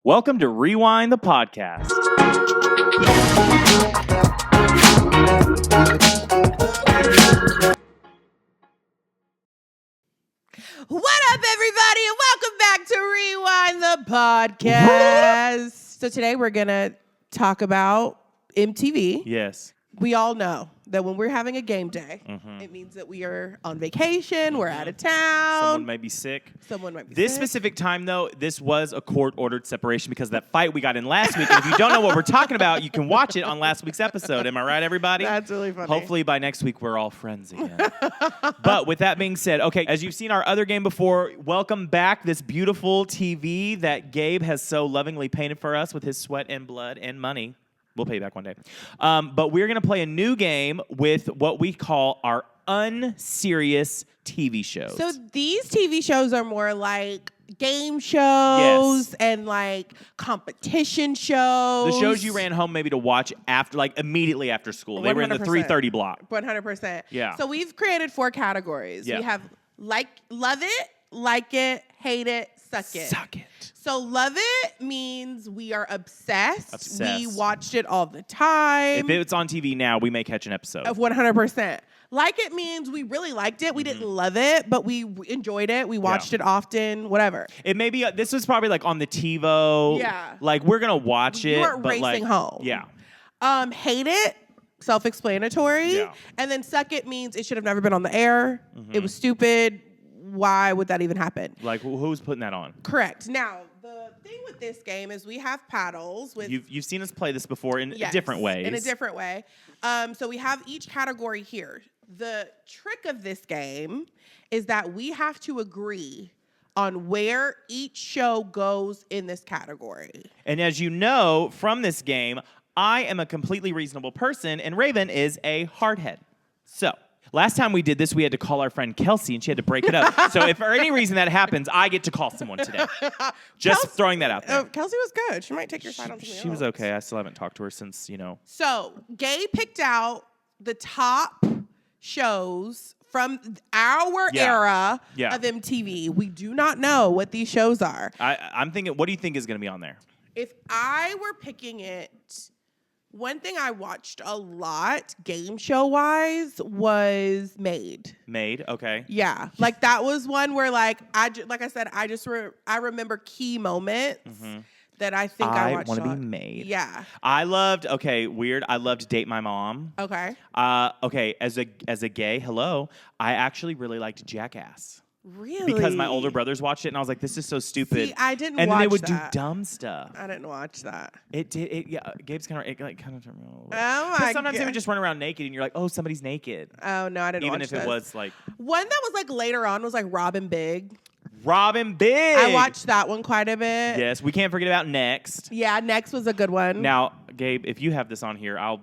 Welcome to Rewind the Podcast. What up, everybody, and welcome back to Rewind the Podcast. So today we're going to talk about MTV. Yes. We all know that when we're having a game day, it means that we are on vacation, we're out of town. Someone may be sick. This specific time, though, this was a court-ordered separation because of that fight we got in last week. And if you don't know what we're talking about, you can watch it on last week's episode. Am I right, everybody? That's really funny. Hopefully by next week, we're all friends again. But with that being said, okay, as you've seen our other game before, welcome back this beautiful TV that Gabe has so lovingly painted for us with his sweat and blood and money. We'll pay you back one day. But we're going to play a new game with what we call our unserious TV shows. So these TV shows are more like game shows and like competition shows. The shows you ran home maybe to watch after, like immediately after school. They were in the 3:30 block. 100%. Yeah. So we've created 4 categories. Yeah. We have love it, like it, hate it, suck it. Suck it. So love it means we are obsessed. We Obsessed. watched it all the time. If it's on TV now, we may catch an episode. Of 100%. Like it means we really liked it. We didn't love it, but we enjoyed it. We watched it often, whatever. It may be, this was probably like on the TiVo. Yeah. Like we're going to watch it. You weren't but racing like, home. Yeah. Hate it, self-explanatory. Yeah. And then suck it means it should have never been on the air. It was stupid. Why would that even happen? Like who's putting that on? Correct. Now, the thing with this game is we have paddles. You've seen us play this before in different ways. In a different way. So we have each category here. The trick of this game is that we have to agree on where each show goes in this category. And as you know from this game, I am a completely reasonable person, and Raven is a hardhead. So last time we did this, we had to call our friend Kelsey, and she had to break it up. So if for any reason that happens, I get to call someone today. Just throwing that out there. Kelsey was good. She might take your side on something else. She was okay. I still haven't talked to her since, So Gabe picked out the top shows from our era of MTV. We do not know what these shows are. I'm thinking, what do you think is going to be on there? If I were picking it, one thing I watched a lot, game show wise, was Made. Made, okay. Yeah, like that was one where, like I said, I remember key moments that I think I watched. I want to be Made. Yeah. I loved. Okay, weird. I loved Date My Mom. Okay. Okay, as a gay, hello. I actually really liked Jackass. Really? Because my older brothers watched it, and I was like, "This is so stupid." See, I didn't. And watch then they would that. do dumb stuff. I didn't watch that. It did. It yeah. Gabe's kind of turned me on a little bit. Oh my Because sometimes they God. would just run around naked, and you're like, "Oh, somebody's naked." Oh no, I didn't Even watch if this. it was like One that was like later on was like Robin Big. Robin Big. I watched that one quite a bit. Yes, we can't forget about Next. Yeah, Next was a good one. Now, Gabe, if you have this on here, I'll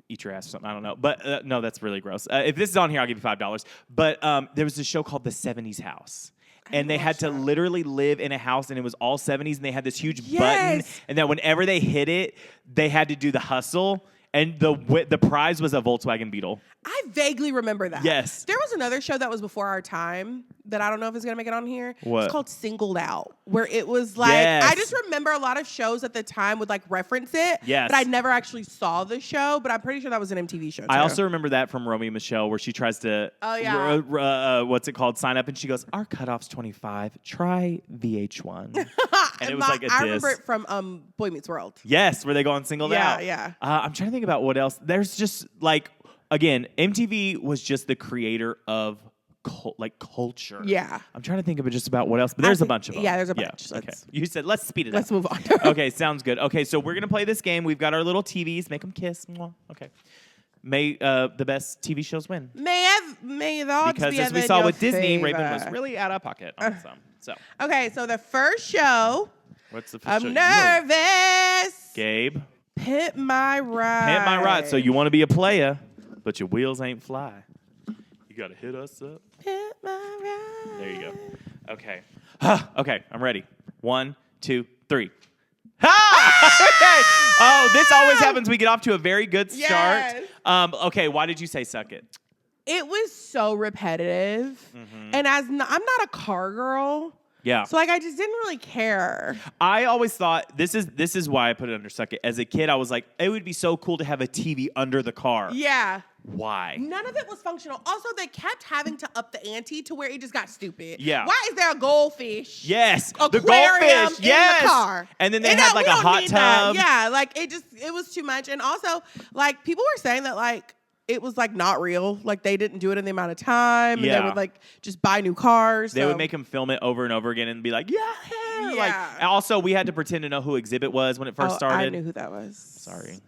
eat your ass or something. I don't know. But no, that's really gross. If this is on here, I'll give you $5. But there was this show called The 70s House. And they had to literally live in a house, and it was all 70s, and they had this huge button, and that whenever they hit it, they had to do the hustle, and the prize was a Volkswagen Beetle. I vaguely remember that. Yes. There was another show that was before our time that I don't know if it's going to make it on here. What? It's called Singled Out, where it was like, I just remember a lot of shows at the time would like reference it. Yes. But I never actually saw the show, but I'm pretty sure that was an MTV show too. I also remember that from Romeo and Michelle, where she tries to, what's it called, sign up, and she goes, "Our cutoff's 25. Try VH1." And it was like a diss. I remember it from Boy Meets World. Yes, where they go on Singled Out. Yeah. I'm trying to think about what else. There's just like, again, MTV was just the creator of culture. Yeah. I'm trying to think of just about what else, but there's a bunch of them. Yeah, there's a bunch. Okay. You said let's speed it up. Let's move on. Okay, sounds good. Okay, so we're gonna play this game. We've got our little TVs. Make them kiss. Mwah. Okay. May the best TV shows win. May the odds Because be as we in saw your with Disney, Raven favor. was really out of pocket on some. So Okay, so the first show, what's the first show? I'm nervous. Gabe. Pimp My Ride. Pimp My Ride. So you want to be a player, but your wheels ain't fly. You got to hit us up. Pimp My Ride. There you go. Okay. Okay, I'm ready. 1, 2, 3. Ha! Okay. Oh, this always happens. We get off to a very good start. Yes. Okay, why did you say suck it? It was so repetitive. And I'm not a car girl. Yeah. So like I just didn't really care. I always thought this is why I put it under suck it. As a kid, I was like, it would be so cool to have a TV under the car. Yeah. Why? None of it was functional. Also, they kept having to up the ante to where it just got stupid. Yeah. Why is there a goldfish? Yes. The Aquarium goldfish. Yes. in the car. And then they had like a hot tub. That. Yeah. Like it was too much. And also, like people were saying that like it was like not real. Like they didn't do it in the amount of time. And they would like just buy new cars. They would make them film it over and over again and be like, yeah. Like, and also, we had to pretend to know who Exhibit was when it first started. I knew who that was. Sorry.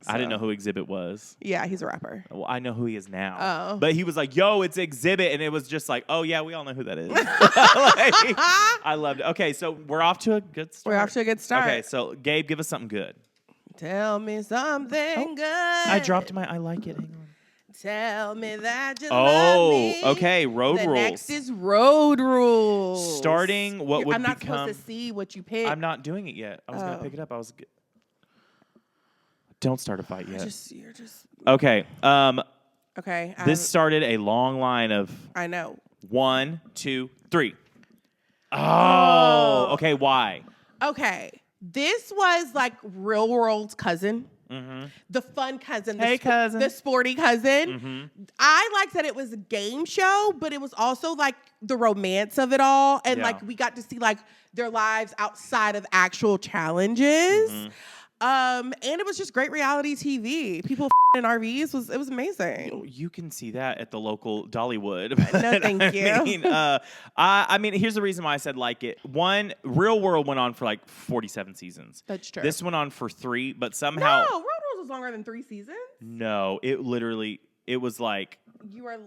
So. I didn't know who Exhibit was. Yeah, he's a rapper. Well, I know who he is now. Oh. But he was like, yo, it's Exhibit. And it was just like, oh, yeah, we all know who that is. like, I loved it. Okay, so we're off to a good start. We're off to a good start. Okay, so Gabe, give us something good. Tell me something good. I dropped my I like it. Hang on. Tell me that you love me. Okay, Road Rules. Next is Road Rules. Starting what would I'm not become... supposed to see what you pick. I'm not doing it yet. I was going to pick it up. Don't start a fight yet. You're just... Okay. Okay. This started a long line of... I know. 1, 2, 3. Oh. Okay, why? Okay. This was like Real World's cousin. Mm-hmm. The fun cousin. Cousin. The sporty cousin. Mm-hmm. I liked that it was a game show, but it was also like the romance of it all. And like we got to see like their lives outside of actual challenges. Mm-hmm. And it was just great reality TV. People in RVs it was amazing. You can see that at the local Dollywood. No, thank you. I mean, here's the reason why I said like it. One, Real World went on for like 47 seasons. That's true. This went on for 3, but somehow Real World was longer than 3 seasons. No, it was like you're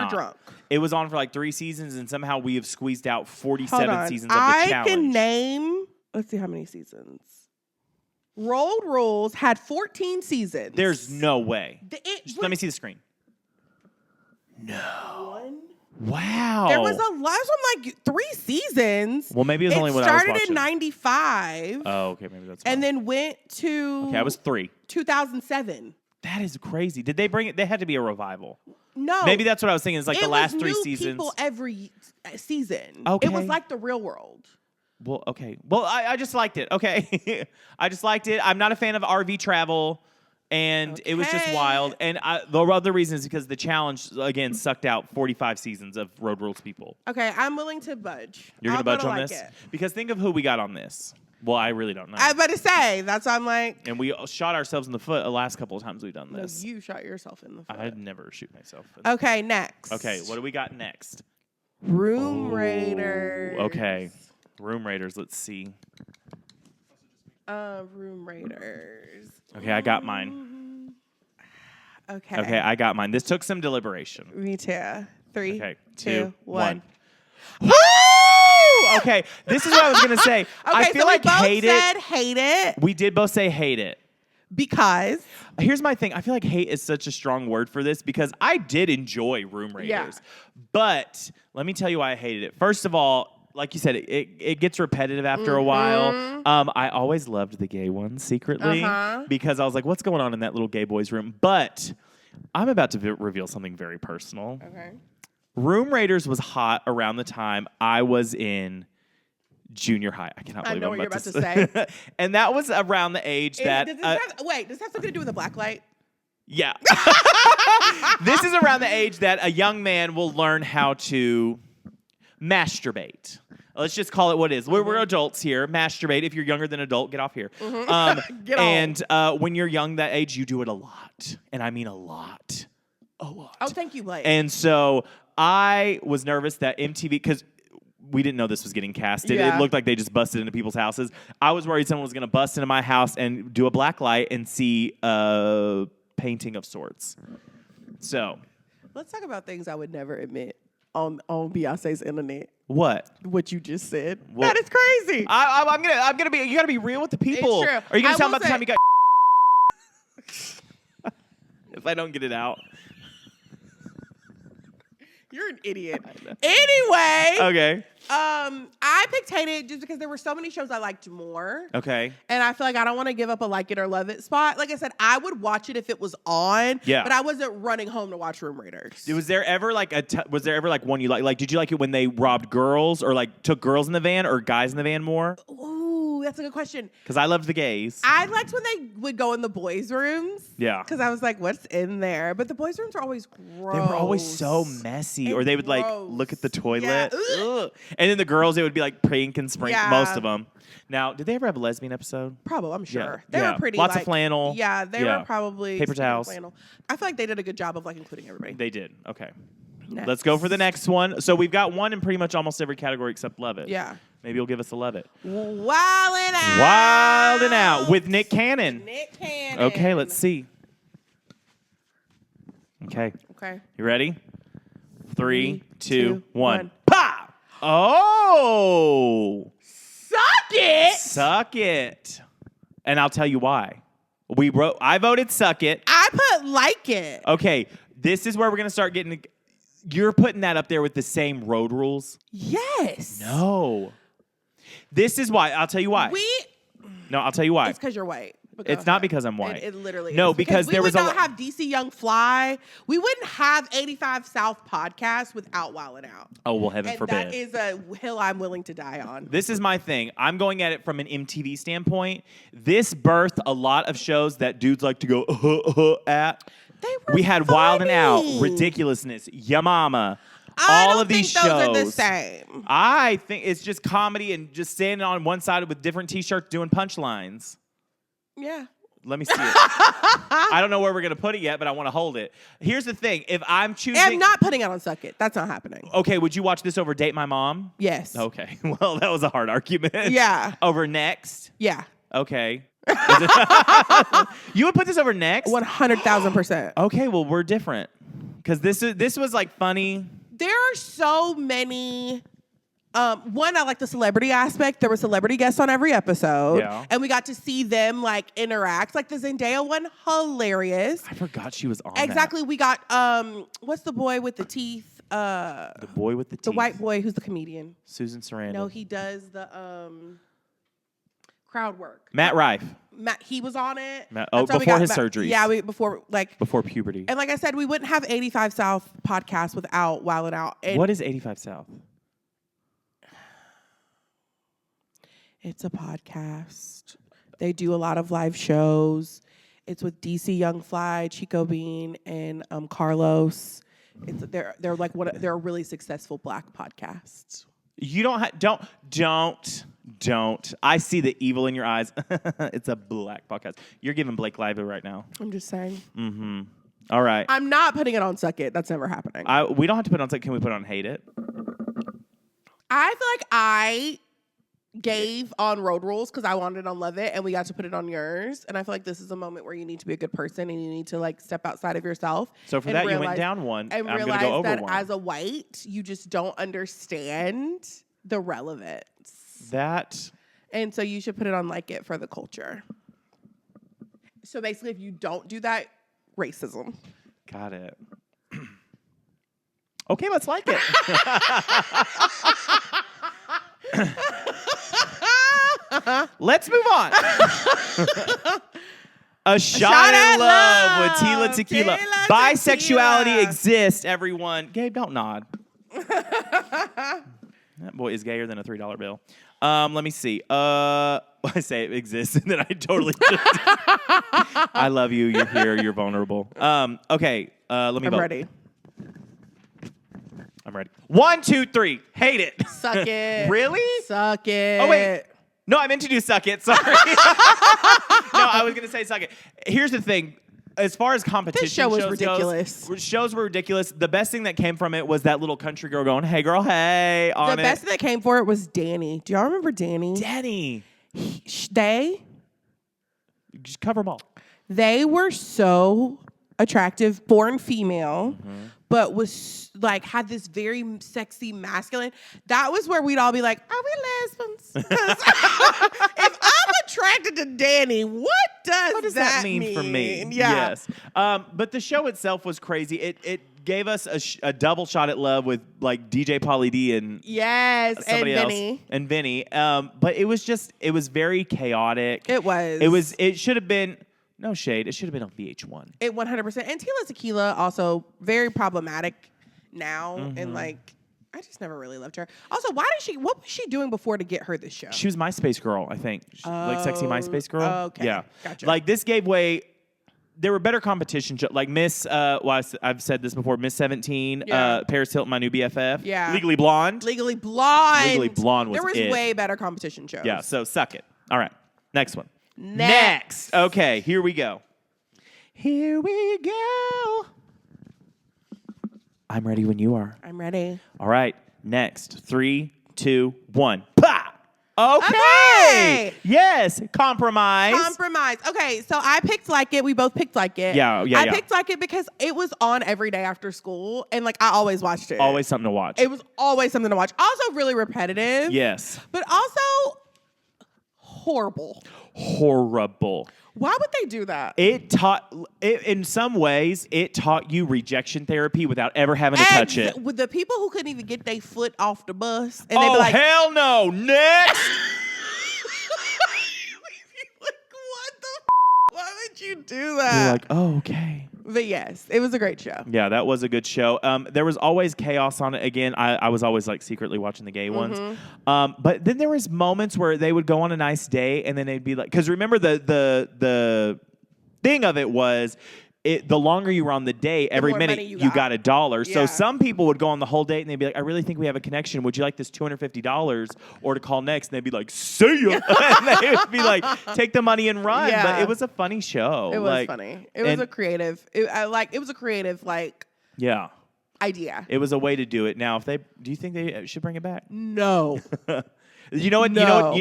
drunk. It was on for like 3 seasons, and somehow we have squeezed out 47 seasons of the challenge. I can name. Let's see how many seasons. Road Rules had 14 seasons. There's no way. Let me see the screen. No. Wow. There was a lot. From like 3 seasons. Well, maybe it was only what I was watching. It started in 95. Oh, okay. Maybe that's why. And then went to... Okay, I was 3. 2007. That is crazy. Did they bring it? They had to be a revival. No. Maybe that's what I was thinking. It's like the last 3 seasons. People every season. Okay. It was like the Real World. Well, okay. Well, I just liked it. Okay. I just liked it. I'm not a fan of RV travel, and it was just wild. And the other reason is because the challenge, again, sucked out 45 seasons of Road Rules people. Okay, I'm willing to budge. You're going to budge on this? Because think of who we got on this. Well, I really don't know. I was about to say. That's why I'm like... And we shot ourselves in the foot the last couple of times we've done this. No, you shot yourself in the foot. I'd never shoot myself. Okay, next. Okay, what do we got next? Room Raiders. Okay. Room Raiders, let's see. Room Raiders. Okay, I got mine. Okay. Okay, I got mine. This took some deliberation. Me too. 3, okay, 2, 1. Woo! Okay, this is what I was going to say. I feel like hate it. We did both say hate it. Because? Here's my thing. I feel like hate is such a strong word for this because I did enjoy Room Raiders. Yeah. But let me tell you why I hated it. First of all, like you said, it gets repetitive after a while. I always loved the gay ones secretly because I was like, what's going on in that little gay boy's room? But I'm about to reveal something very personal. Okay. Room Raiders was hot around the time I was in junior high. I cannot believe I know what you're about to say. And that was around the age that... does this have something to do with a black light? Yeah. This is around the age that a young man will learn how to masturbate. Let's just call it what it is. We're adults here. Masturbate. If you're younger than adult, get off here. Get and when you're young that age, you do it a lot. And I mean a lot. A lot. Oh, thank you, Blake. And so I was nervous that MTV, because we didn't know this was getting casted. Yeah. It looked like they just busted into people's houses. I was worried someone was going to bust into my house and do a black light and see a painting of sorts. So. Let's talk about things I would never admit on Beyonce's internet. What? What you just said. Well, that is crazy. I'm gonna be. You gotta be real with the people. It's true. Are you gonna tell them about the time you got? If I don't get it out. You're an idiot. Anyway. Okay. I picked Hate It just because there were so many shows I liked more. Okay. And I feel like I don't want to give up a like it or love it spot. Like I said, I would watch it if it was on. Yeah. But I wasn't running home to watch Room Raiders. Was there ever like one you like? Like, did you like it when they robbed girls or like took girls in the van or guys in the van more? Ooh, that's a good question. Because I loved the gays. I liked when they would go in the boys' rooms. Yeah. Because I was like, what's in there? But the boys' rooms are always gross. They were always so messy. Or they would like look at the toilet. Yeah. Ugh. And then the girls, they would be like pink and sprinkle, Yeah. most of them. Now, did they ever have a lesbian episode? Probably, I'm sure. Yeah. They Yeah. were pretty Lots like, of flannel. Yeah, they Yeah. were probably Paper towels. flannel. I feel like they did a good job of like including everybody. They did. Okay. Next. Let's go for the next one. So we've got one in pretty much almost every category except Love It. Yeah. Maybe you'll give us a Love It. Wildin' Out. Wildin' Out with Nick Cannon. Nick Cannon. Okay, let's see. Okay. Okay. You ready? 3, 2, 1. 1. Pa! Oh! Suck it. Suck it. And I'll tell you why. I voted suck it. I put like it. Okay, this is where we're going to start getting. You're putting that up there with the same road rules? Yes. No. This is why. I'll tell you why. No, I'll tell you why. It's because you're white. It's not because I'm white. It literally no, is. because there was we would not have DC Young Fly. We wouldn't have 85 South podcast without Wildin' Out. Oh, well, heaven And forbid. that is a hill I'm willing to die on. This is my thing. I'm going at it from an MTV standpoint. This birthed a lot of shows that dudes like to go at. We had Wildin' Out, Ridiculousness, Ya Mama. All of these shows. I don't think those are the same. I think it's just comedy and just standing on one side with different T-shirts doing punchlines. Yeah. Let me see it. I don't know where we're going to put it yet, but I want to hold it. Here's the thing. If I'm choosing... I'm not putting it on Suck It. That's not happening. Okay, would you watch this over Date My Mom? Yes. Okay. Well, that was a hard argument. Yeah. Over Next? Yeah. Okay. You would put this over Next? 100,000%. Okay, well, we're different. Because this was like funny. There are so many... one, I like the celebrity aspect. There were celebrity guests on every episode. Yeah. And we got to see them like interact. Like the Zendaya one, hilarious. I forgot she was on Exactly. We got what's the boy with the teeth? The boy with the teeth. The white boy who's the comedian. Susan Sarandon. No, he does the crowd work. Matt Rife. Matt, he was on it. Before his surgeries. Yeah, before puberty. And like I said, we wouldn't have 85 South podcast without Wildin' Out. And what is 85 South? it's a podcast. They do a lot of live shows. It's with DC Young Fly, Chico Bean, and Carlos. They're like they're a really successful Black podcast. You don't. I see the evil in your eyes. It's a Black podcast. You're giving Blake Lively right now. I'm just saying. Mm-hmm. All right. I'm not putting it on Suck It. That's never happening. We don't have to put it on. Can we put it on Hate It? I feel like I gave on Road Rules because I wanted it on Love It, and we got to put it on yours. And I feel like this is a moment where you need to be a good person and you need to like step outside of yourself. So for that, you went down one. And I'm realize gonna go over that one. as a white, you just don't understand the relevance. And so you should put it on Like It for the culture. So basically, if you don't do that, racism. Got it. Okay, let's like it. Let's move on. A shot at love with Tila Tequila. Bisexuality exists, everyone. Gabe, don't nod. That boy is gayer than a $3 bill. Let me see. I say it exists, and then I totally just I love you. You're here. You're vulnerable. Okay. Let me vote. I'm ready. I'm ready. 1, 2, 3. Hate it. Suck it. Really? Suck it. Oh, wait. No, I meant to do suck it. Sorry. No, I was going to say suck it. Here's the thing. As far as competition This show was shows ridiculous. Shows were ridiculous. The best thing that came from it was that little country girl going, "Hey, girl, hey." On The best thing that came for it was Danny. Do y'all remember Danny? Danny. They Just cover them all. They were so attractive, born female, but was like had this very sexy masculine. That was where we'd all be like, "Are we lesbians?" 'Cause if I'm attracted to Danny, what does that mean for me? Yeah. Yes. But the show itself was crazy. It gave us a double shot at love with like DJ Pauly D and yes, somebody and else Vinny. and Vinny. But it was very chaotic. It was. It should have been no shade. It should have been on VH1. It 100%. And Tila Tequila also very problematic now, and like I just never really loved her. Also, what was she doing before to get her this show? She was MySpace girl, I think. Like sexy MySpace girl. Okay. Yeah. Gotcha. Like this gave way. There were better competition like Miss. I've said this before. Miss 17. Yeah. Paris Hilton, my new BFF. Yeah. Legally Blonde. Legally Blonde. Legally Blonde was There was it. way better competition shows. Yeah. So suck it. All right. Next one. Next. Okay. Here we go. Here we go. I'm ready when you are. I'm ready. All right. Next. 3, 2, 1. Pa! Okay. Yes. Compromise. Compromise. Okay, so I picked Like It. We both picked Like It. Yeah. I picked Like It because it was on every day after school, and like I always watched it. Always something to watch. It was always something to watch. Also really repetitive. Yes. But also horrible. Horrible. Why would they do that? In some ways, it taught you rejection therapy without ever having to touch it. With the people who couldn't even get their foot off the bus. And they'd be Oh, like, hell no. Next. like, what the why would you do that? You're like, oh, okay. But yes, it was a great show. Yeah, that was a good show. There was always chaos on it. Again, I was always like secretly watching the gay ones. But then there was moments where they would go on a nice day and then they'd be like, because remember the thing of it was, the longer you were on the day, every more minute money you you got got. $1. So Yeah. some people would go on the whole date and they'd be like, I really think we have a connection. Would you like this $250 or to call next? And they'd be like, see ya. And they would be like, take the money and run. Yeah. But it was a funny show. It was funny. It was a creative. It was a creative Yeah. idea. It was a way to do it. Now, do you think they should bring it back? No. You know what? No.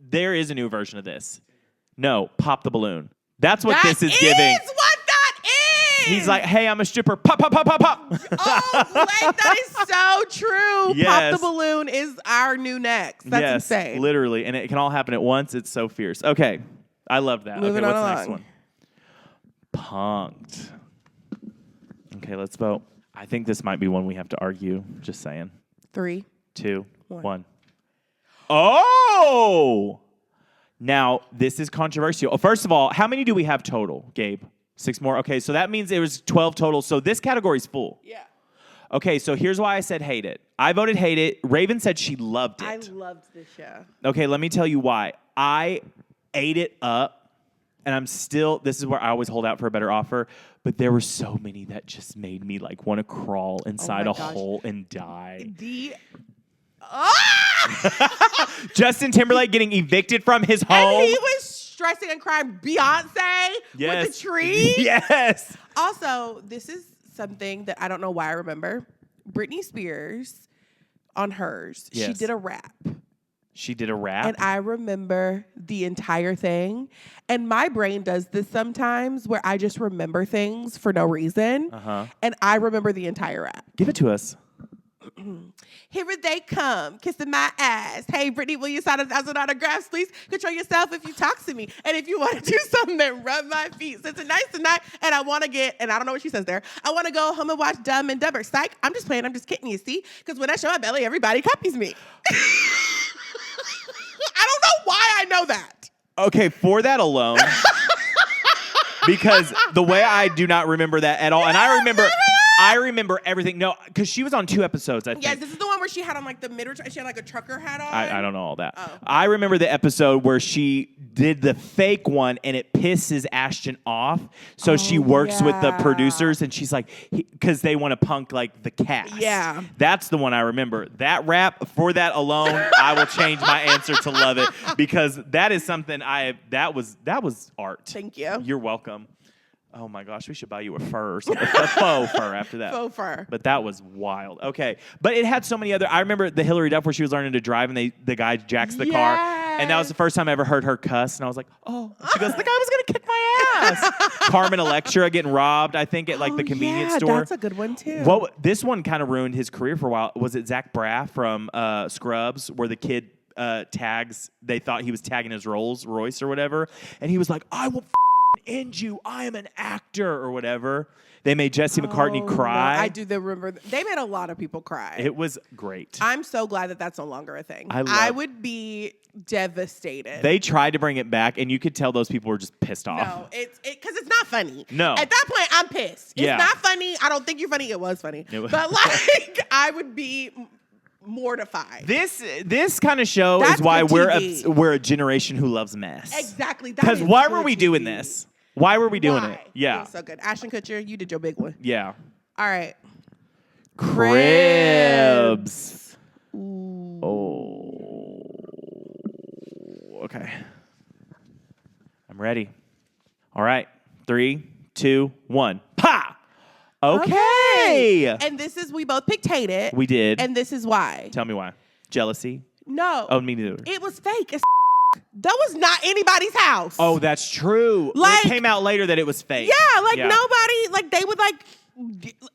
There is a new version of this. No, pop the balloon. That's what That this is giving. What that is. He's like, hey, I'm a stripper. Pop, pop, pop, pop, pop. Oh, Blake, that is so true. Yes. Pop the balloon is our new next. That's Yes, insane. literally. And it can all happen at once. It's so fierce. Okay. I love that. Moving okay, on what's the next along. one? Punked. Okay, let's vote. I think this might be one we have to argue. Just saying. 3, 2, 1. 1. Oh! Now, this is controversial. First of all, how many do we have total, Gabe? 6 more? Okay, so that means it was 12 total. So this category's full. Yeah. Okay, so here's why I said hate it. I voted hate it. Raven said she loved it. I loved this show. Okay, let me tell you why. I ate it up, and this is where I always hold out for a better offer, but there were so many that just made me like want to crawl inside my a gosh. hole and die. Justin Timberlake getting evicted from his home. And he was stressing and crying. Beyonce with the tree. Yes. Also, this is something that I don't know why I remember. Britney Spears on hers. She Yes. did a rap. She did a rap. And I remember the entire thing. And my brain does this sometimes where I just remember things for no reason. Uh-huh. And I remember the entire rap. Give it to us. Here they come, kissing my ass. Hey, Brittany, will you sign 1,000 autographs, please? Control yourself if you talk to me. And if you want to do something, then rub my feet. So tonight's the night, and I want to and I don't know what she says there. I want to go home and watch Dumb and Dumber. Psych, I'm just playing. I'm just kidding, you see? Because when I show my belly, everybody copies me. I don't know why I know that. Okay, for that alone, because the way I do not remember that at all, and I remember everything. No, because she was on 2 episodes, I think. Yes, this is the one where she had on like the she had like a trucker hat on. I don't know all that. Oh. I remember the episode where she did the fake one and it pisses Ashton off. So she works with the producers and she's like, because they want to punk like the cast. Yeah. That's the one I remember. That rap, for that alone, I will change my answer to love it because that is something that was art. Thank you. You're welcome. Oh my gosh, we should buy you a fur or something. A faux fur after that. Faux fur. But that was wild. Okay. But it had so many other. I remember the Hillary Duff where she was learning to drive and the guy jacks the car. And that was the first time I ever heard her cuss. And I was like, oh. She goes, the guy was going to kick my ass. Carmen Electra getting robbed, I think, at like the convenience store. That's a good one too. This one kind of ruined his career for a while. Was it Zach Braff from Scrubs where the kid they thought he was tagging his Rolls Royce or whatever. And he was like, I will end you. I am an actor or whatever. They made Jesse McCartney cry. No, I do remember. They made a lot of people cry. It was great. I'm so glad that that's no longer a thing. I would be devastated. They tried to bring it back, and you could tell those people were just pissed off. No, because it's not funny. No. At that point, I'm pissed. It's not funny. I don't think you're funny. It was funny. But like, I would be mortified. This kind of show is why we're a generation who loves mess. Exactly. Because why were we doing this? Why were we doing it? Yeah. It was so good. Ashton Kutcher, you did your big one. Yeah. All right. Cribs. Ooh. Oh. Okay. I'm ready. All right. 3, 2, 1. Pa! Okay. And this is, we both picked Hate It. We did. And this is why. Tell me why. Jealousy? No. Oh, me neither. It was fake as that was not anybody's house. Oh, that's true. Like, it came out later that it was fake. Yeah, nobody, like they would like,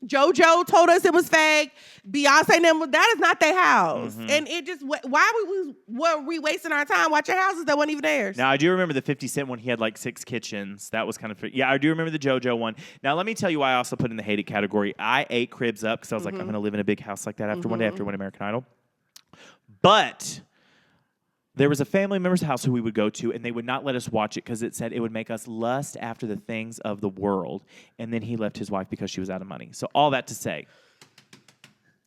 JoJo told us it was fake. Beyonce and them, that is not their house. Mm-hmm. And it just, why were we wasting our time watching houses that weren't even theirs? Now, I do remember the 50 Cent one. He had like 6 kitchens. That was kind of, I do remember the JoJo one. Now, let me tell you why I also put in the hated category. I ate Cribs up because I was like, I'm going to live in a big house like that after one day after I win American Idol. But there was a family member's house who we would go to, and they would not let us watch it because it said it would make us lust after the things of the world. And then he left his wife because she was out of money. So all that to say,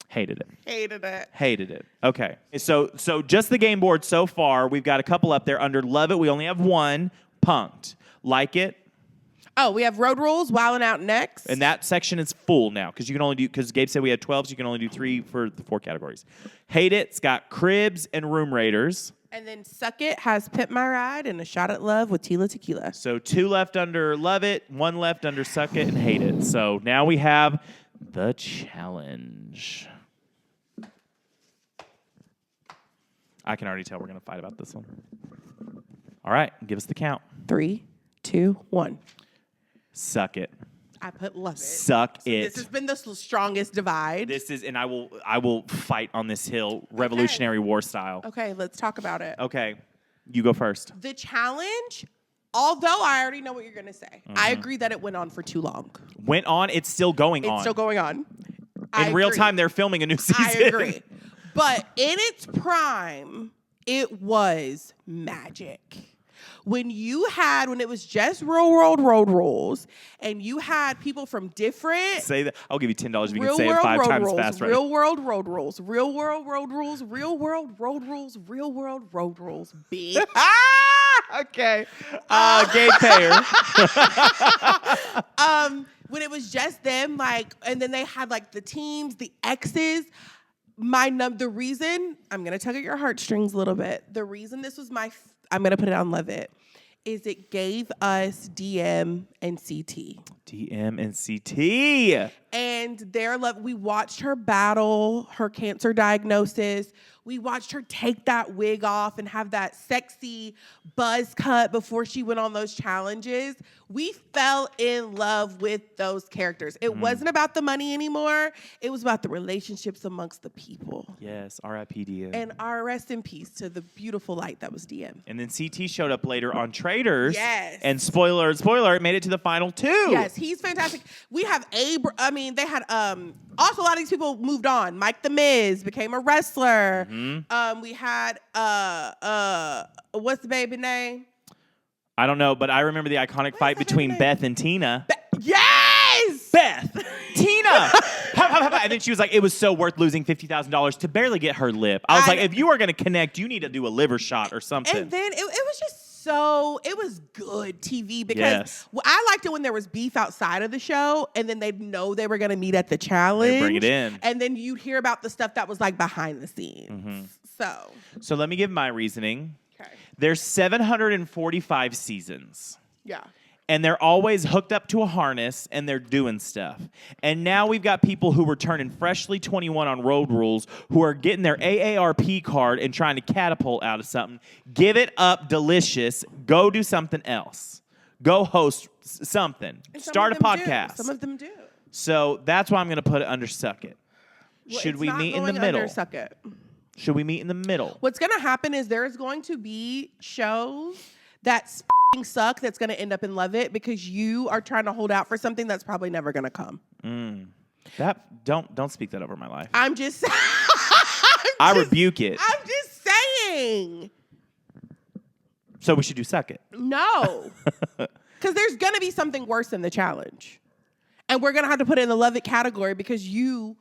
hated it. Hated it. Okay. So just the game board so far, we've got a couple up there. Under Love It, we only have one. Punked. Like It. Oh, we have Road Rules, Wildin' Out next. And that section is full now because you can only do, because Gabe said we had 12, so you can only do 3 for the 4 categories. Hate It's got Cribs and Room Raiders. And then Suck It has Pimp My Ride and A Shot at Love with Tila Tequila. So 2 left under Love It, 1 left under Suck It and Hate It. So now we have the challenge. I can already tell we're going to fight about this one. All right, give us the count. 3, 2, 1. Suck It. I put Love It. Suck It. This has been the strongest divide. This is, and I will fight on this hill, Revolutionary War style. Okay, let's talk about it. Okay, you go first. The challenge, although I already know what you're going to say, I agree that it went on for too long. Went on, it's still going on. It's still going on. In real time, they're filming a new season. I agree. But in its prime, it was magic. When it was just Real World Road Rules, and you had people from different... Say that. I'll give you $10 if you can say it 5 times fast. Right? Real World Road Rules. Real World Road Rules. Real World Road Rules. Real World Road Rules. Bitch. Okay. Gabe Payer. When it was just them, and then they had the teams, the exes. The reason, I'm going to tug at your heartstrings a little bit. The reason this was I'm going to put it on Love It, is it gave us DM and CT. DM and CT. And their love, we watched her battle her cancer diagnosis. We watched her take that wig off and have that sexy buzz cut before she went on those challenges. We fell in love with those characters. It wasn't about the money anymore. It was about the relationships amongst the people. Yes, R.I.P. DM. And our rest in peace to the beautiful light that was DM. And then CT showed up later on Traitors. Yes. And spoiler, it made it to the final 2. Yes, he's fantastic. We have they had also a lot of these people moved on. Mike the Miz became a wrestler. We had what's the baby name? I don't know, but I remember the iconic fight between Beth and Tina. Yes! Beth! Tina! And then she was like, it was so worth losing $50,000 to barely get her lip. I was like, if you are going to connect, you need to do a liver shot or something. And then it was just it was good TV because I liked it when there was beef outside of the show and then they'd know they were going to meet at the challenge. They bring it in. And then you'd hear about the stuff that was behind the scenes. So let me give my reasoning. Okay. There's 745 seasons. Yeah. And they're always hooked up to a harness, and they're doing stuff. And now we've got people who were turning freshly 21 on Road Rules who are getting their AARP card and trying to catapult out of something. Give it up, Delicious. Go do something else. Go host something. Start a podcast. Some of them do. So that's why I'm going to put it under Suck It. Well, Should we meet in the middle? Suck It. Should we meet in the middle? What's going to happen is there's going to be shows that suck that's going to end up in Love It because you are trying to hold out for something that's probably never going to come. Don't speak that over my life. I'm just I rebuke it. I'm just saying. So we should do Suck It. No. Because there's going to be something worse than the challenge. And we're going to have to put it in the Love It category because you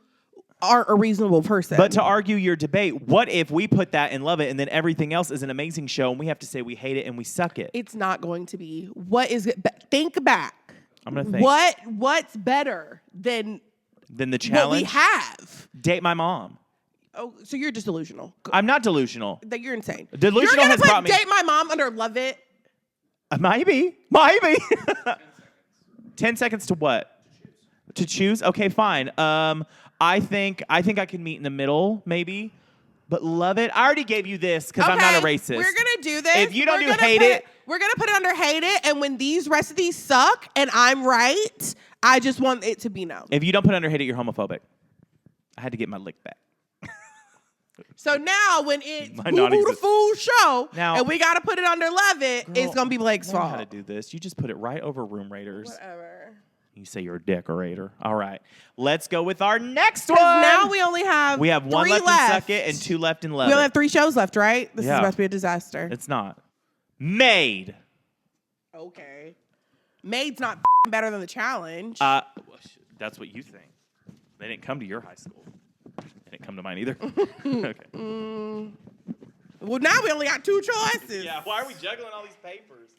aren't a reasonable person. But to argue your debate, what if we put that in Love It and then everything else is an amazing show and we have to say we hate it and we suck it? It's not going to be. What is it? Think back. I'm going to think. What's better than the challenge? What we have? Date my mom. Oh, so you're just delusional. I'm not delusional. That you're insane. Delusional has brought me. Date my mom under Love It? Maybe. 10 seconds to what? To choose? Okay, fine. I think I can meet in the middle, maybe. But Love It. I already gave you this because I'm not a racist. We're gonna do this. If you don't do Hate It, we're gonna put it under Hate It. And when these rest of these suck and I'm right, I just want it to be no. If you don't put under Hate It, you're homophobic. I had to get my lick back. So now when it's Boo Boo the Fool show and we got to put it under Love It, it's going to be Blake's fault. How to do this. You just put it right over Room Raiders. Whatever. You say you're a decorator. All right. Let's go with our next one. Now we only have one left in Suck It and 2 left in Love It. We only have 3 shows left, right? This is about to be a disaster. It's not. Made. Okay. Made's not better than the challenge. That's what you think. They didn't come to your high school. They didn't come to mine either. Okay. Well, now we only got 2 choices. Yeah, why are we juggling all these papers?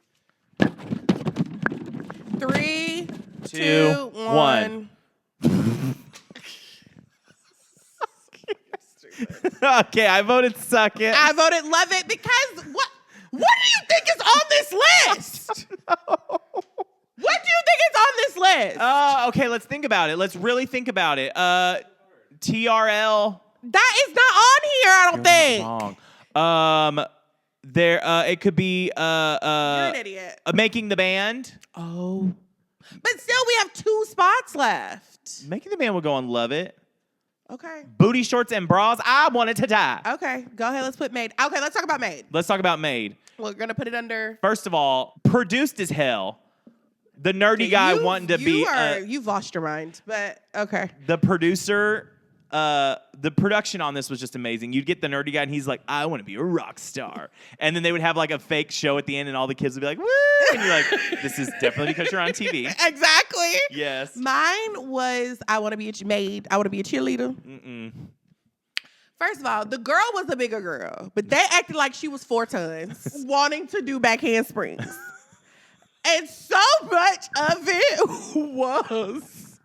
3, 2, 1. Okay, I voted Suck It. I voted Love It because what do you think is on this list? What do you think is on this list? Okay, let's think about it. Let's really think about it. TRL. That is not on here, I don't think. Wrong. It could be You're an idiot. Making the Band. Oh. But still, we have 2 spots left. Making the Band will go on Love It. Okay. Booty Shorts and Bras. I wanted to die. Okay, go ahead. Let's put Made. Okay, let's talk about Made. Let's talk about Made. We're going to put it under. First of all, produced as hell. The nerdy guy wanting to be. You've lost your mind, but okay. The producer. The production on this was just amazing. You'd get the nerdy guy, and he's like, I want to be a rock star. And then they would have like a fake show at the end, and all the kids would be like, woo! And you're like, this is definitely because you're on TV. Exactly. Yes. Mine was, I want to be a maid. I want to be a cheerleader. First of all, the girl was a bigger girl, but they acted like she was 4 tons, wanting to do back handsprings. And so much of it was,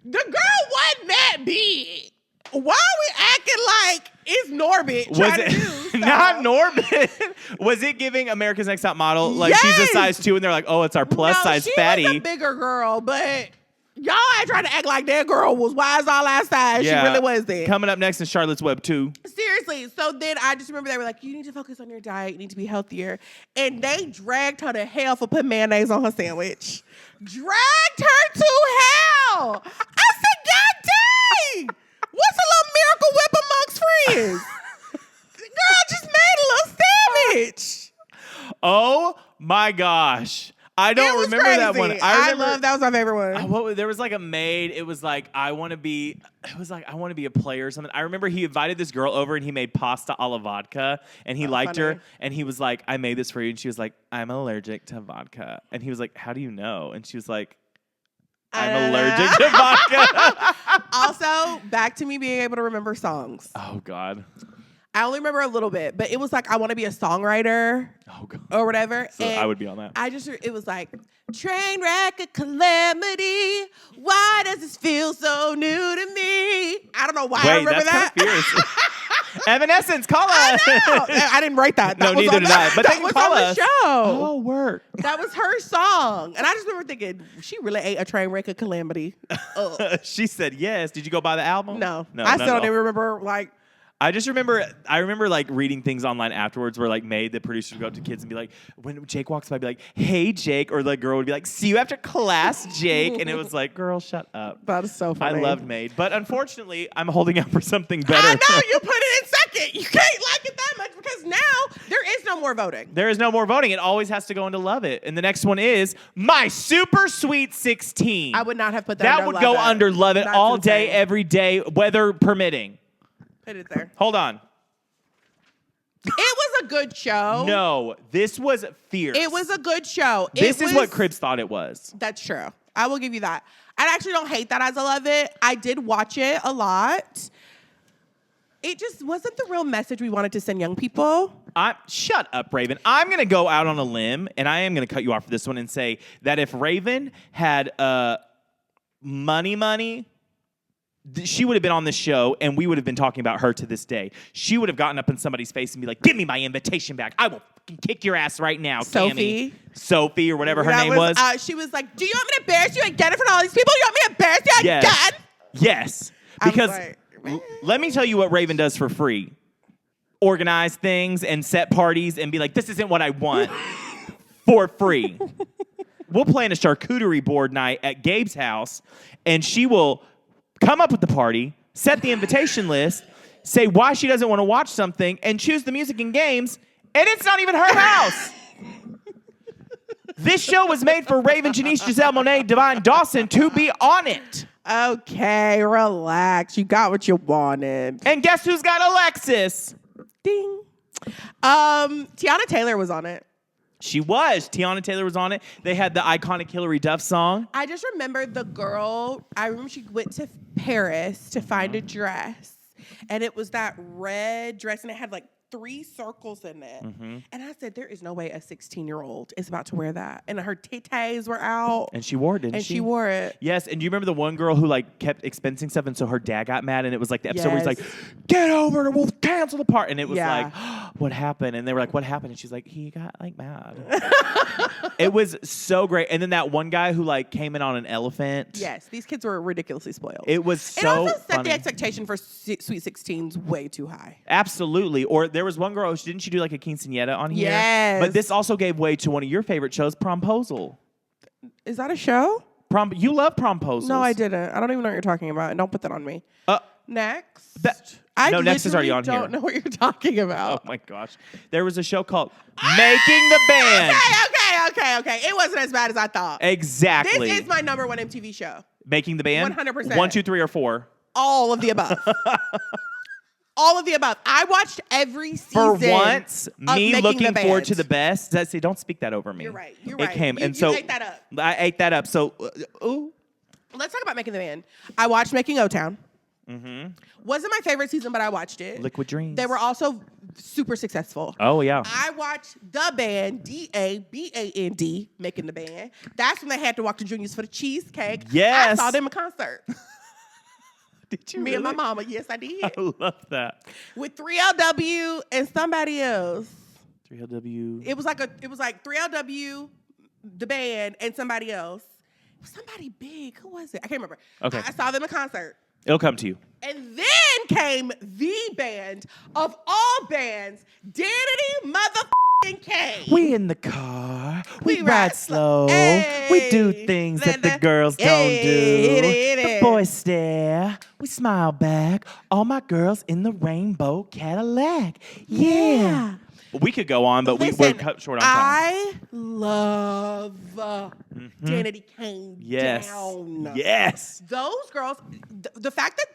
the girl wasn't that big. Why are we acting like it's Norbit trying to do stuff? Not Norbit. Was it giving America's Next Top Model? Like she's a size 2 and they're like, oh, it's our plus size fatty. She was a bigger girl, but y'all ain't trying to act like that girl was wise all last size. Yeah. She really wasn't. Coming up next is Charlotte's Web 2. Seriously. So then I just remember they were like, you need to focus on your diet. You need to be healthier. And they dragged her to hell for putting mayonnaise on her sandwich. Dragged her to hell. I said, God dang. What's a little Miracle Whip amongst friends? The girl just made a little sandwich. Oh my gosh. I don't remember crazy. that one. That was my favorite one. There was like a maid. It was like, I want to be a player or something. I remember he invited this girl over and he made pasta alla vodka and he liked her. And he was like, I made this for you. And she was like, I'm allergic to vodka. And he was like, how do you know? And she was like, I'm allergic to vodka. Also, back to me being able to remember songs. Oh, God. I only remember a little bit, but it was like, I want to be a songwriter or whatever. So I would be on that. It was like, train wreck, a calamity. Why does this feel so new to me? I don't know why I remember that. Kind of fierce. Evanescence, call us. I didn't write that. No, neither did I. But they can call us. The show. Oh, work. That was her song. And I just remember thinking, she really ate a train wreck, a calamity. She said yes. Did you go buy the album? No. I still don't even remember, like. I remember like reading things online afterwards where like the producer would go up to kids and be like, when Jake walks by, be like, hey, Jake. Or the girl would be like, see you after class, Jake. And it was like, girl, shut up. That is so funny. I loved Made. But unfortunately, I'm holding out for something better. I know, you put it in it. You can't like it that much because now there is no more voting. There is no more voting. It always has to go into Love It. And the next one is My Super Sweet 16. I would not have put that. That under would Love go It. under Love It That's all insane. day, every day, weather permitting. Put it there. Hold on. It was a good show. No, this was fierce. It was a good show. This is what Cribs thought it was. That's true. I will give you that. I actually don't hate that as I love it. I did watch it a lot. It just wasn't the real message we wanted to send young people. Shut up, Raven. I'm going to go out on a limb, and I am going to cut you off for this one and say that if Raven had money, she would have been on this show, and we would have been talking about her to this day. She would have gotten up in somebody's face and be like, give me my invitation back. I will fucking kick your ass right now, Sophie. Tammy. Sophie or whatever her name was. She was like, do you want me to embarrass you again in front of all these people? You want me to embarrass you Yes. again? Yes. I was Because like, let me tell you what Raven does for free. Organize things and set parties and be like, this isn't what I want for free. We'll plan a charcuterie board night at Gabe's house, and she will come up with the party, set the invitation list, say why she doesn't want to watch something, and choose the music and games, and it's not even her house. This show was made for Raven, Janice, Giselle, Monet, Divine, Dawson to be on it. Okay, relax. You got what you wanted. And guess who's got Alexis? Ding. Tiana Taylor was on it. She was. Tiana Taylor was on it. They had the iconic Hillary Duff song. I just remember the girl. I remember she went to Paris to find a dress, and it was that red dress, and it had like 3 circles in it. And I said, there is no way a 16-year-old is about to wear that. And her titties were out. And she wore it, didn't and she? she wore it. Yes, and do you remember the one girl who like kept expensing stuff, and so her dad got mad, and it was like the episode where he's like, get over it or we'll cancel the part. And it was like, what happened? And they were like, what happened? And she's like, he got like mad. It was so great. And then that one guy who like came in on an elephant. Yes, these kids were ridiculously spoiled. It was so It also set funny. the expectation for Sweet 16s way too high. Absolutely. Or there was one girl, didn't she do like a quinceañera on here? Yes. But this also gave way to one of your favorite shows, Promposal. Is that a show? You love Promposals. No, I didn't. I don't even know what you're talking about. And don't put that on me. Next. No, Next is already on here. I don't know what you're talking about. Oh my gosh. There was a show called Making the Band. Okay. It wasn't as bad as I thought. Exactly. This is my number 1 MTV show. Making the Band? 100%. 1, 2, 3, or 4? All of the above. All of the above. I watched every season. For once, me Making looking the forward Band. to the best. Don't speak that over me. You're right. It came. You ate that up. I ate that up. So, ooh. Let's talk about Making the Band. I watched Making O-Town. Wasn't my favorite season, but I watched it. Liquid Dreams. They were also super successful. Oh, yeah. I watched The Band, DABAND, Making the Band. That's when they had to walk to Junior's for the cheesecake. Yes. I saw them in concert. Did you Me and my really? mama. Yes, I did. I love that. With 3LW and somebody else. 3LW. It was like 3LW, the band, and somebody else. Somebody big. Who was it? I can't remember. Okay. I saw them in concert. It'll come to you. And then came the band of all bands, Danity motherfucking Kane. We in the car. We ride ride slow. Hey. We do things that the girls don't Hey, do. hit The it. boys stare. We smile back. All my girls in the rainbow Cadillac. Yeah. We could go on, but we're cut short on time. I love Danity Kane Yes. down. Yes. Those girls, the fact that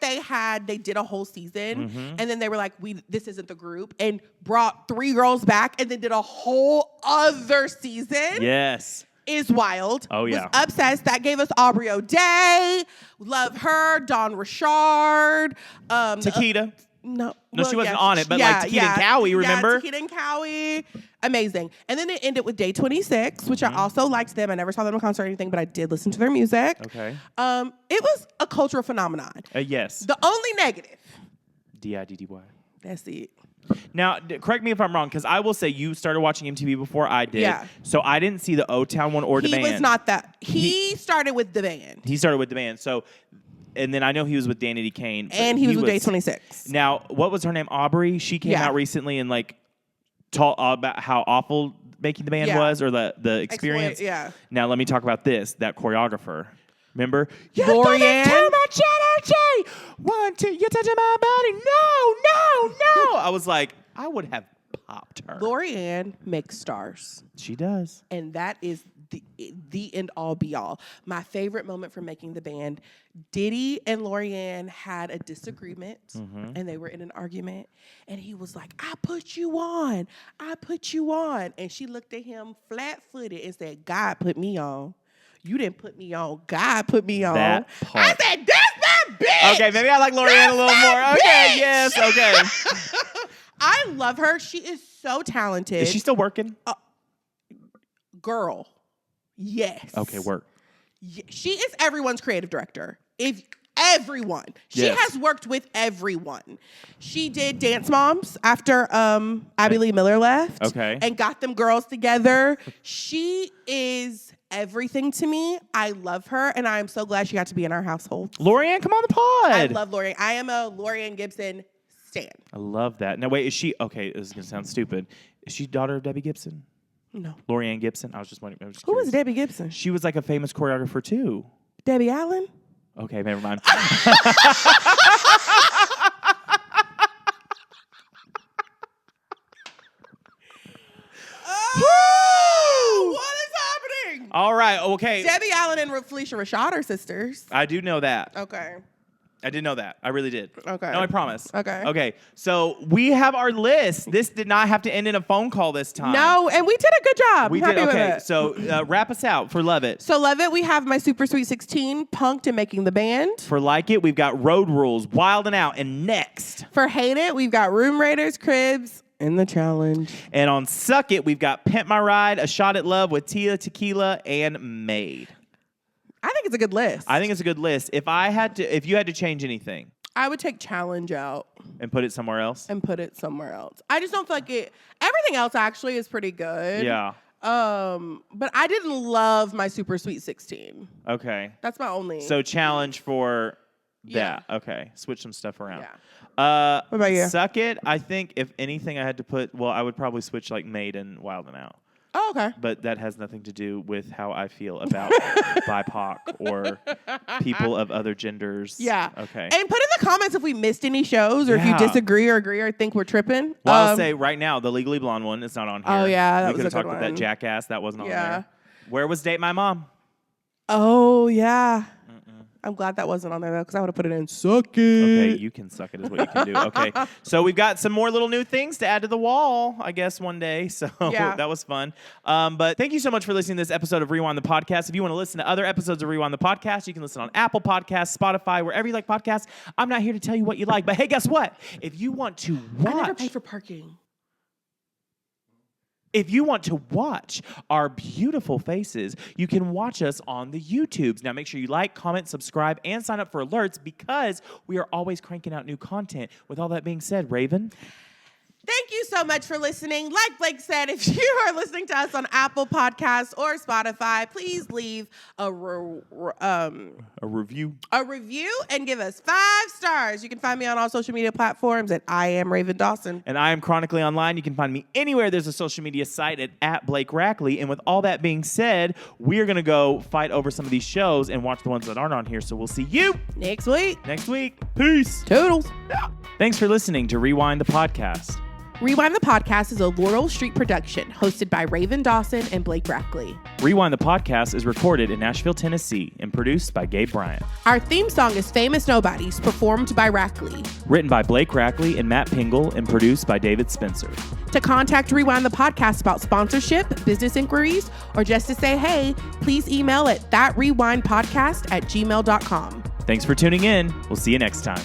they did a whole season and then they were like, this isn't the group, and brought 3 girls back and then did a whole other season. Yes. Is wild. Oh, yeah. Was obsessed. That gave us Aubrey O'Day. Love her. Dawn Richard. Taquita. No, she wasn't on it, but like Taquita and Cowie, remember? Yeah, Taquita and Cowie. Amazing. And then it ended with Day 26, which I also liked them. I never saw them in concert or anything, but I did listen to their music. Okay. It was a cultural phenomenon. Yes. The only negative. DIDDY. That's it. Now, correct me if I'm wrong, because I will say you started watching MTV before I did. Yeah. So I didn't see the O-Town one or the band. He was not that. He started with the band. He started with the band. So, and then I know he was with Danity Kane. And he was with Day 26. Now, what was her name? Aubrey? She came out recently and like talked about how awful Making the Band was, or the experience. Yeah. Now, let me talk about this. That choreographer. Remember? Lorianne? Too much much energy. 1, 2, you're touching my body. No. I was like, I would have popped her. Lorianne makes stars. She does. And that is the end all be all. My favorite moment from making the band, Diddy and Lorianne had a disagreement and they were in an argument. And he was like, I put you on. And she looked at him flat-footed and said, God put me on. You didn't put me on. God put me on. That part. I said, that's my bitch. Okay, maybe I like Lorianne a little more. Okay, yes, okay. I love her. She is so talented. Is she still working? Girl. Yes. Okay, work. She is everyone's creative director. Everyone. She has worked with everyone. She did Dance Moms after Abby Lee Miller left. Okay. And got them girls together. She is everything to me. I love her, and I am so glad she got to be in our household. Lorianne, come on the pod. I love Lorianne. I am a Lorianne Gibson stan. I love that. Now, wait, is she, okay, this is going to sound stupid. Is she daughter of Debbie Gibson? No. Lorianne Gibson? I was just wondering. Who was Debbie Gibson? She was like a famous choreographer, too. Debbie Allen? Okay, never mind. What is happening? All right, okay. Debbie Allen and Felicia Rashad are sisters. I do know that. Okay. I did know that. I really did. Okay. No, I promise. Okay. Okay, so we have our list. This did not have to end in a phone call this time. No, and we did a good job. We I'm did. happy with Okay, it. so wrap us out for Love It. So Love It, we have My Super Sweet 16, Punked and Making the Band. For Like It, we've got Road Rules, Wildin' Out, and Next. For Hate It, we've got Room Raiders, Cribs, and The Challenge. And on Suck It, we've got Pimp My Ride, A Shot at Love with Tia Tequila, and Made. I think it's a good list. I think it's a good list. If you had to change anything I would take Challenge out and put it somewhere else. and put it somewhere else. I just don't feel like it. Everything else actually is pretty good. Yeah. But I didn't love My Super Sweet 16. Okay. That's my only. So challenge for Yeah. that. Okay. Switch some stuff around. Yeah. What about you? Suck It. I think if anything I had to put, I would probably switch like Made and Wildin' Out. Oh, okay. But that has nothing to do with how I feel about BIPOC or people of other genders. Yeah. Okay. And put in the comments if we missed any shows or if you Yeah. disagree or agree or think we're tripping. Well, I'll say right now, the Legally Blonde one is not on here. Oh, yeah, that we was could a have good talked about that one. jackass. That wasn't on Yeah. there. Where was Date My Mom? Oh, yeah. I'm glad that wasn't on there, though, because I would have put it in Suck It. Okay, you can suck it is what you can do. Okay, so we've got some more little new things to add to the wall, I guess, one day. So Yeah. that was fun. But thank you so much for listening to this episode of Rewind the Podcast. If you want to listen to other episodes of Rewind the Podcast, you can listen on Apple Podcasts, Spotify, wherever you like podcasts. I'm not here to tell you what you like, but hey, guess what? If you want to watch... I never pay for parking. If you want to watch our beautiful faces, you can watch us on the YouTubes. Now, make sure you like, comment, subscribe, and sign up for alerts because we are always cranking out new content. With all that being said, Raven. Thank you so much for listening. Like Blake said, if you are listening to us on Apple Podcasts or Spotify, please leave a review. A review and give us 5 stars. You can find me on all social media platforms at I Am Raven Dawson. And I am chronically online. You can find me anywhere there's a social media site at Blake Rackley. And with all that being said, we're going to go fight over some of these shows and watch the ones that aren't on here. So we'll see you Next week. Peace. Toodles. Thanks for listening to Rewind the Podcast. Rewind the Podcast is a Laurel Street production hosted by Raven Dawson and Blake Rackley. Rewind the Podcast is recorded in Nashville, Tennessee and produced by Gabe Bryant. Our theme song is Famous Nobodies, performed by Rackley. Written by Blake Rackley and Matt Pingle and produced by David Spencer. To contact Rewind the Podcast about sponsorship, business inquiries, or just to say hey, please email at thatrewindpodcast@gmail.com. Thanks for tuning in. We'll see you next time.